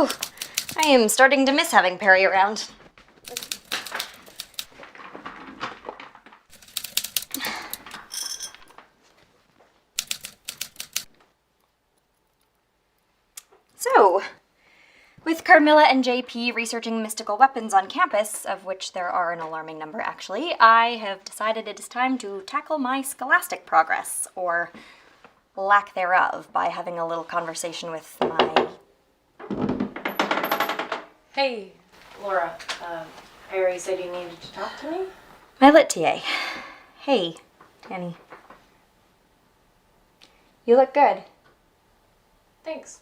Whew. I am starting to miss having Perry around. So, with Carmilla and JP researching mystical weapons on campus, of which there are an alarming number actually, I have decided it is time to tackle my scholastic progress, or lack thereof, by having a little conversation with my... Hey, Laura. Harry said you needed to talk to me? My lit TA. Hey, Danny. You look good. Thanks.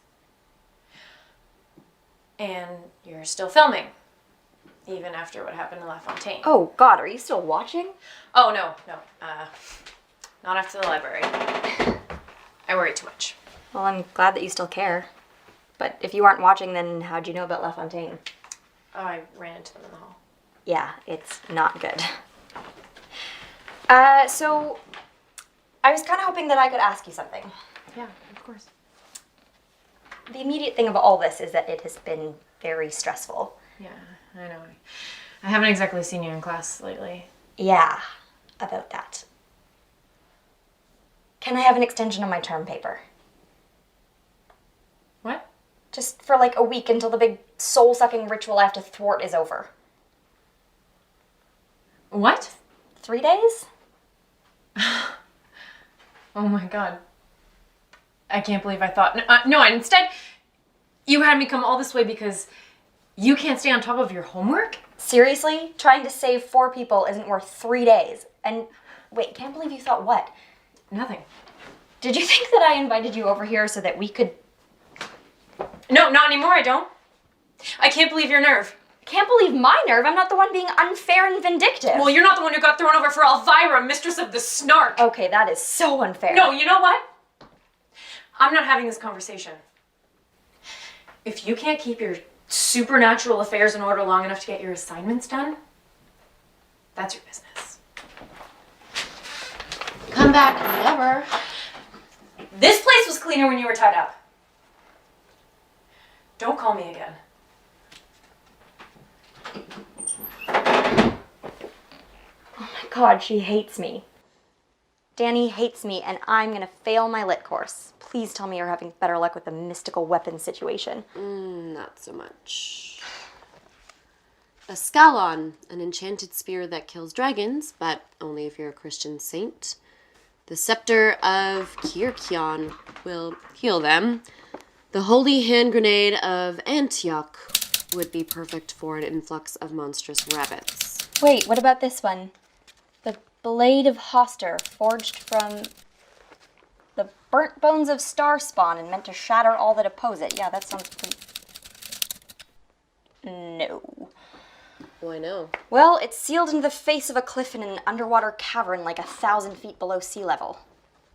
And you're still filming, even after what happened to La Fontaine. Oh God, are you still watching? Oh, no. Not after the library. I worry too much. Well, I'm glad that you still care. But if you aren't watching, then how'd you know about La Fontaine? Oh, I ran into them in the hall. Yeah, it's not good. So I was kind of hoping that I could ask you something. Yeah, of course. The immediate thing of all this is that it has been very stressful. Yeah, I know. I haven't exactly seen you in class lately. Yeah, about that. Can I have an extension on my term paper? What? Just for like a week until the big soul-sucking ritual I have to thwart is over. What? 3 days? Oh my God. I can't believe I thought... No, and instead, you had me come all this way because you can't stay on top of your homework? Seriously? Trying to save 4 people isn't worth 3 days. And wait, can't believe you thought what? Nothing. Did you think that I invited you over here so that we could... No, not anymore, I don't. I can't believe your nerve. Can't believe my nerve. I'm not the one being unfair and vindictive. Well, you're not the one who got thrown over for Elvira, mistress of the snark. Okay, that is so unfair. No, you know what? I'm not having this conversation. If you can't keep your supernatural affairs in order long enough to get your assignments done, that's your business. Come back whenever. This place was cleaner when you were tied up. Don't call me again. Oh my God, she hates me. Danny hates me, and I'm gonna fail my lit course. Please tell me you're having better luck with the mystical weapon situation. Not so much. A scalon, an enchanted spear that kills dragons, but only if you're a Christian saint. The scepter of Kirkion will heal them. The holy hand grenade of Antioch would be perfect for an influx of monstrous rabbits. Wait, what about this one? The blade of Hoster, forged from the burnt bones of star spawn and meant to shatter all that oppose it. Yeah, that sounds pretty... No. Why no? Well, it's sealed into the face of a cliff in an underwater cavern like 1,000 feet below sea level.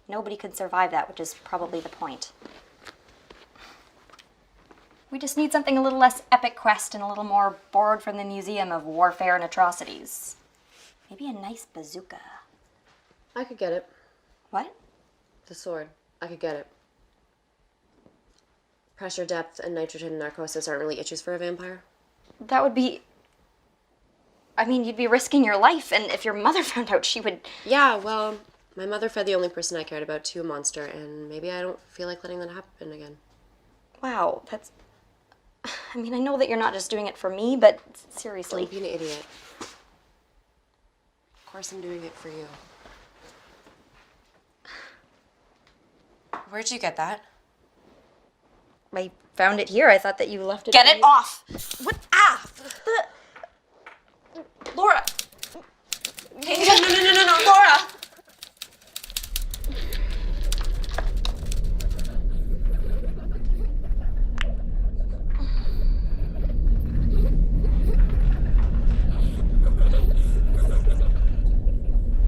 Nobody could survive that, which is probably the point. We just need something a little less epic quest and a little more borrowed from the Museum of Warfare and Atrocities. Maybe a nice bazooka. I could get it. What? The sword. I could get it. Pressure depth and nitrogen narcosis aren't really issues for a vampire. That would be... I mean, you'd be risking your life, and if your mother found out, she would... Yeah, well, my mother fed the only person I cared about to a monster, and maybe I don't feel like letting that happen again. Wow, that's... I mean, I know that you're not just doing it for me, but seriously. Don't be an idiot. Of course I'm doing it for you. Where'd you get that? I found it here. I thought that you left it... Get it off! What? Ah! Laura! Hey, no, Laura!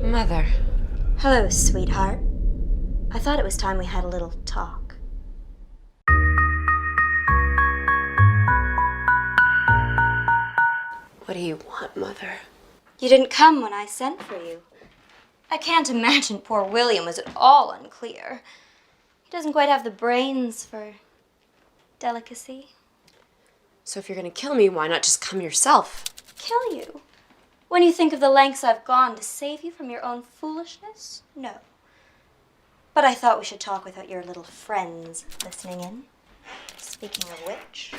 Mother. Hello, sweetheart. I thought it was time we had a little talk. What do you want, Mother? You didn't come when I sent for you. I can't imagine poor William was at all unclear. He doesn't quite have the brains for delicacy. So if you're gonna kill me, why not just come yourself? Kill you? When you think of the lengths I've gone to save you from your own foolishness? No. But I thought we should talk without your little friends listening in. Speaking of which...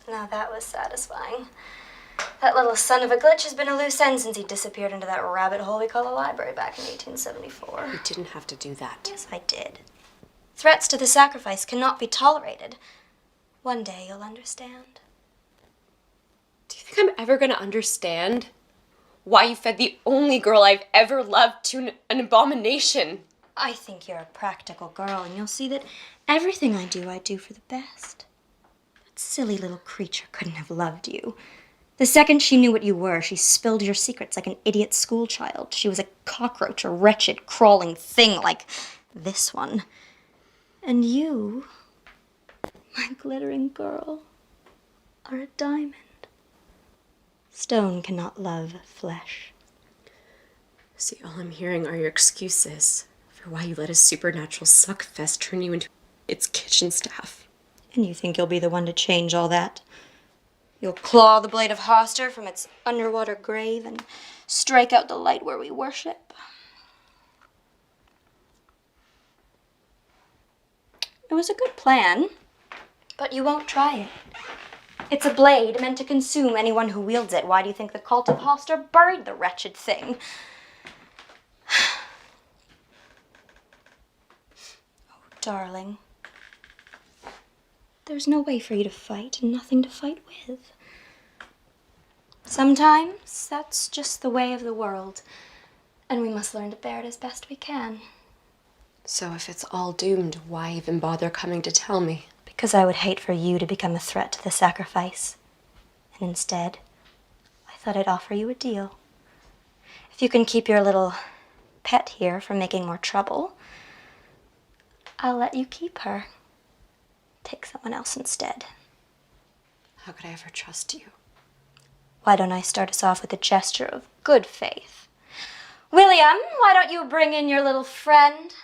Now that was satisfying. That little son of a glitch has been a loose end since he disappeared into that rabbit hole we call a library back in 1874. You didn't have to do that. Yes, I did. Threats to the sacrifice cannot be tolerated. One day you'll understand. Do you think I'm ever gonna understand why you fed the only girl I've ever loved to an abomination? I think you're a practical girl, and you'll see that everything I do for the best. That silly little creature couldn't have loved you. The second she knew what you were, she spilled your secrets like an idiot schoolchild. She was a cockroach, a wretched, crawling thing like this one. And you, my glittering girl, are a diamond. Stone cannot love flesh. See, all I'm hearing are your excuses for why you let a supernatural suckfest turn you into its kitchen staff. And you think you'll be the one to change all that? You'll claw the blade of Hoster from its underwater grave and strike out the light where we worship. It was a good plan, but you won't try it. It's a blade meant to consume anyone who wields it. Why do you think the cult of Hoster buried the wretched thing? Oh, darling. There's no way for you to fight and nothing to fight with. Sometimes that's just the way of the world, and we must learn to bear it as best we can. So if it's all doomed, why even bother coming to tell me? Because I would hate for you to become a threat to the sacrifice. And instead, I thought I'd offer you a deal. If you can keep your little pet here from making more trouble, I'll let you keep her. Take someone else instead. How could I ever trust you? Why don't I start us off with a gesture of good faith? William, why don't you bring in your little friend?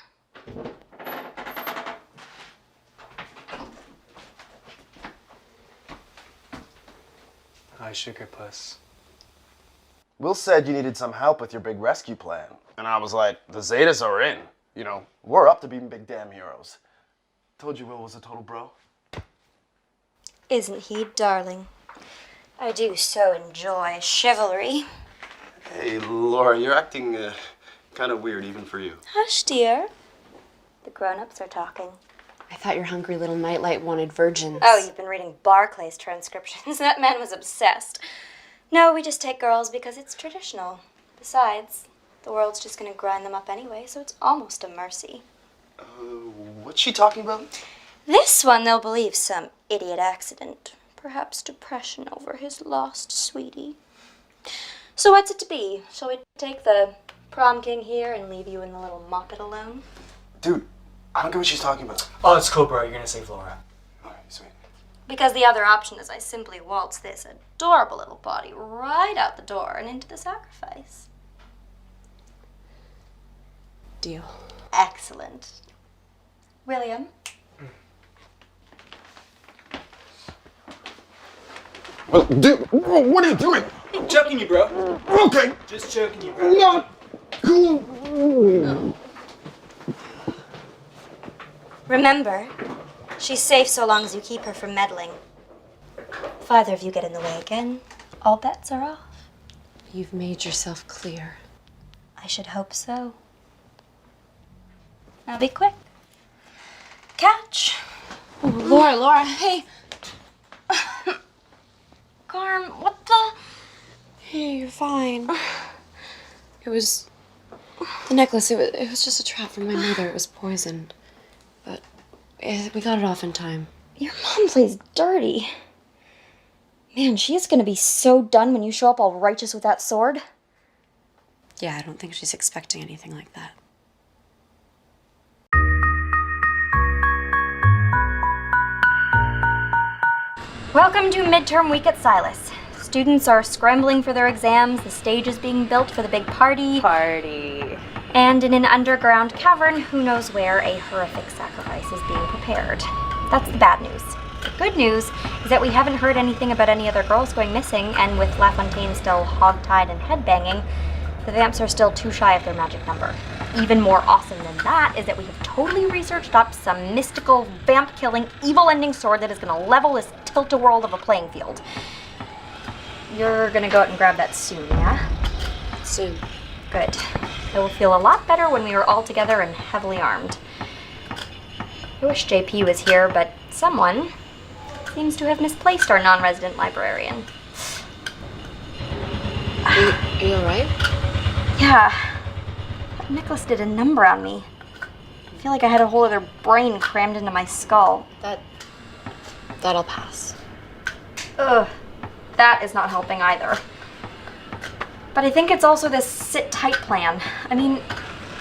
Hi, Sugar Puss. Will said you needed some help with your big rescue plan. And I was like, the Zetas are in. You know, we're up to being big damn heroes. Told you Will was a total bro. Isn't he, darling? I do so enjoy chivalry. Hey, Laura, you're acting kind of weird even for you. Hush, dear. The grown-ups are talking. I thought your hungry little nightlight wanted virgins. Oh, you've been reading Barclay's transcriptions. That man was obsessed. No, we just take girls because it's traditional. Besides, the world's just gonna grind them up anyway, so it's almost a mercy. What's she talking about? This one they'll believe some idiot accident. Perhaps depression over his lost sweetie. So what's it to be? Shall we take the prom king here and leave you and the little moppet alone? Dude, I don't get what she's talking about. Oh, it's cool, bro. You're gonna save Laura. Alright, sweet. Because the other option is I simply waltz this adorable little body right out the door and into the sacrifice. Deal. Excellent. William? Well, dude, what are you doing? Joking you, bro. Okay, Just joking you, bro. not cool. Remember, she's safe so long as you keep her from meddling. If either of you get in the way again, all bets are off. You've made yourself clear. I should hope so. Now be quick. Catch. Oh, Laura, hey. Carm, what the? Hey, you're fine. It was the necklace. It was just a trap from my mother. It was poisoned, but we got it off in time. Your mom plays dirty. Man, she is gonna be so done when you show up all righteous with that sword. Yeah, I don't think she's expecting anything like that. Welcome to midterm week at Silas. Students are scrambling for their exams, the stage is being built for the big party. And in an underground cavern, who knows where, a horrific sacrifice is being prepared. That's the bad news. The good news is that we haven't heard anything about any other girls going missing, and with La Fontaine still hogtied and headbanging, the vamps are still too shy of their magic number. Even more awesome than that is that we have totally researched up some mystical, vamp-killing, evil-ending sword that is going to level this tilt-a-whirl of a playing field. You're going to go out and grab that soon, yeah? Soon. Good. I will feel a lot better when we are all together and heavily armed. I wish JP was here, but someone seems to have misplaced our non-resident librarian. Are you alright? Yeah. Nicholas did a number on me. I feel like I had a whole other brain crammed into my skull. That'll pass. Ugh. That is not helping either. But I think it's also this sit-tight plan. I mean,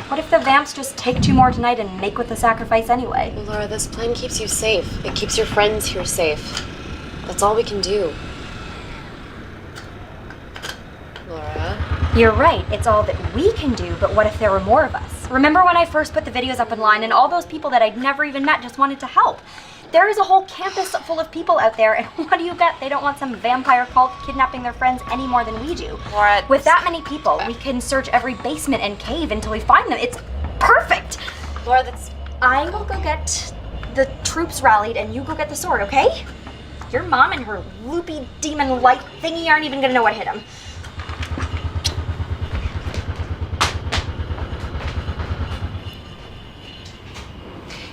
what if the vamps just take 2 more tonight and make with the sacrifice anyway? Well, Laura, this plan keeps you safe. It keeps your friends here safe. That's all we can do. Laura? You're right, it's all that we can do, but what if there were more of us? Remember when I first put the videos up online and all those people that I'd never even met just wanted to help? There is a whole campus full of people out there, and what do you bet they don't want some vampire cult kidnapping their friends any more than we do? Laura, with that many people, we can search every basement and cave until we find them. It's perfect! Laura, that's... I will go get the troops rallied and you go get the sword, okay? Your mom and her loopy demon light thingy aren't even gonna know what hit him.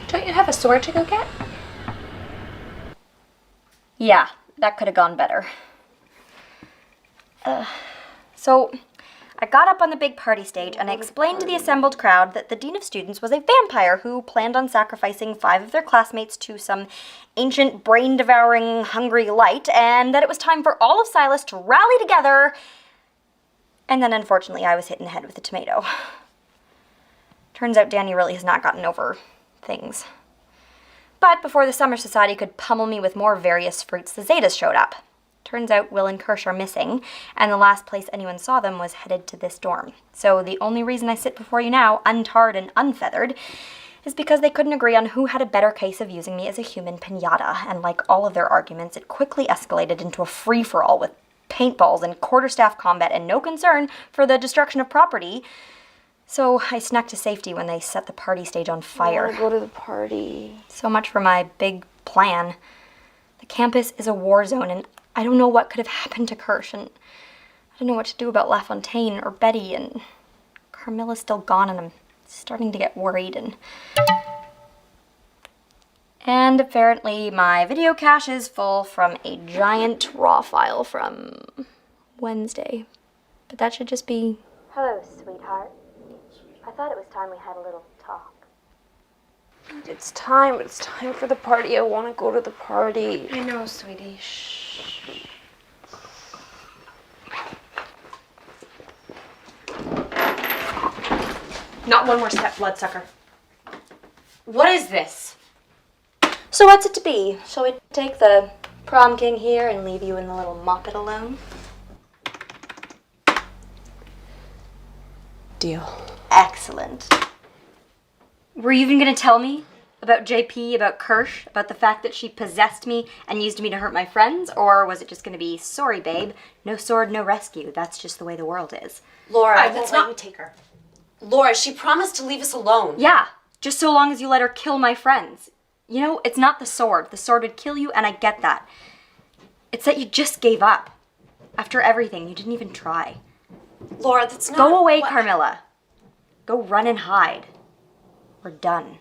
Don't you have a sword to go get? Yeah, that could have gone better. So, I got up on the big party stage and I explained to the assembled crowd that the Dean of Students was a vampire who planned on sacrificing 5 of their classmates to some ancient, brain-devouring, hungry light, and that it was time for all of Silas to rally together. And then, unfortunately, I was hit in the head with a tomato. Turns out Danny really has not gotten over things. But before the Summer Society could pummel me with more various fruits, the Zetas showed up. Turns out Will and Kirsch are missing, and the last place anyone saw them was headed to this dorm. So the only reason I sit before you now, untarred and unfeathered, is because they couldn't agree on who had a better case of using me as a human piñata, and like all of their arguments, it quickly escalated into a free-for-all with paintballs and quarterstaff combat and no concern for the destruction of property. So I snuck to safety when they set the party stage on fire. I want to go to the party. So much for my big plan. The campus is a war zone, and I don't know what could have happened to Kirsch, and I don't know what to do about La Fontaine or Betty, and Carmilla's still gone, and I'm starting to get worried, and apparently my video cache is full from a giant raw file from Wednesday. But that should just be... Hello, sweetheart. I thought it was time we had a little talk. It's time for the party. I want to go to the party. I know, sweetie. Shh. Not one more step, bloodsucker. What is this? So what's it to be? Shall we take the prom king here and leave you and the little moppet alone? Deal. Excellent. Were you even going to tell me about JP, about Kirsch, about the fact that she possessed me and used me to hurt my friends? Or was it just going to be, sorry, babe, no sword, no rescue. That's just the way the world is. Laura, I won't let you take her. Laura, she promised to leave us alone. Yeah, just so long as you let her kill my friends. You know, it's not the sword. The sword would kill you, and I get that. It's that you just gave up. After everything, you didn't even try. Laura, that's not... Go away, what... Carmilla. Go run and hide. We're done.